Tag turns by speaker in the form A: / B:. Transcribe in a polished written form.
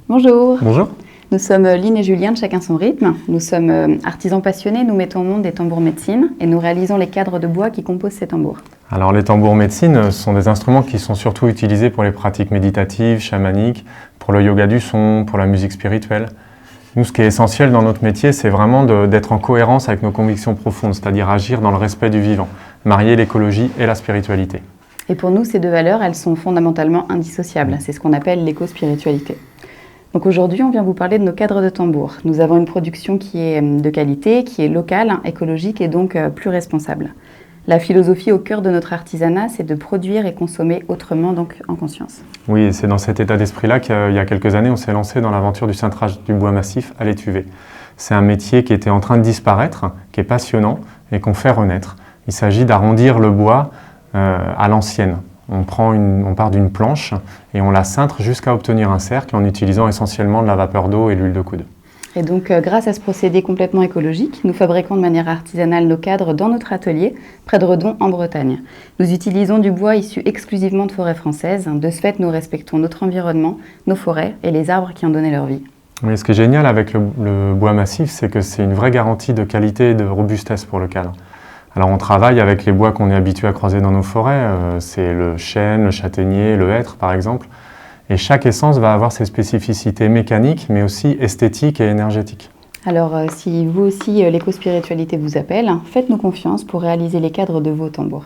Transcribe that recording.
A: Bonjour,
B: Bonjour.
A: nous sommes Lynn et Julien de Chacun son rythme. Nous sommes artisans passionnés, nous mettons au monde des tambours médecine et nous réalisons les cadres de bois qui composent ces tambours.
B: Alors les tambours médecine sont des instruments qui sont surtout utilisés pour les pratiques méditatives, chamaniques, pour le yoga du son, pour la musique spirituelle. Nous, ce qui est essentiel dans notre métier, c'est vraiment d'être en cohérence avec nos convictions profondes, c'est-à-dire agir dans le respect du vivant, marier l'écologie et la spiritualité.
A: Et pour nous, ces deux valeurs, elles sont fondamentalement indissociables. C'est ce qu'on appelle l'éco-spiritualité. Donc aujourd'hui, on vient vous parler de nos cadres de tambour. Nous avons une production qui est de qualité, qui est locale, écologique et donc plus responsable. La philosophie au cœur de notre artisanat, c'est de produire et consommer autrement, donc en conscience.
B: Oui, et c'est dans cet état d'esprit-là qu'il y a quelques années, on s'est lancé dans l'aventure du cintrage du bois massif à l'étuvée. C'est un métier qui était en train de disparaître, qui est passionnant et qu'on fait renaître. Il s'agit d'arrondir le bois à l'ancienne. On part d'une planche et on la cintre jusqu'à obtenir un cercle en utilisant essentiellement de la vapeur d'eau et l'huile de coude.
A: Et donc, grâce à ce procédé complètement écologique, nous fabriquons de manière artisanale nos cadres dans notre atelier, près de Redon, en Bretagne. Nous utilisons du bois issu exclusivement de forêts françaises. De ce fait, nous respectons notre environnement, nos forêts et les arbres qui ont donné leur vie.
B: Mais ce qui est génial avec le bois massif, c'est que c'est une vraie garantie de qualité et de robustesse pour le cadre. Alors on travaille avec les bois qu'on est habitué à croiser dans nos forêts, c'est le chêne, le châtaignier, le hêtre par exemple. Et chaque essence va avoir ses spécificités mécaniques, mais aussi esthétiques et énergétiques.
A: Alors si vous aussi l'éco-spiritualité vous appelle, faites-nous confiance pour réaliser les cadres de vos tambours.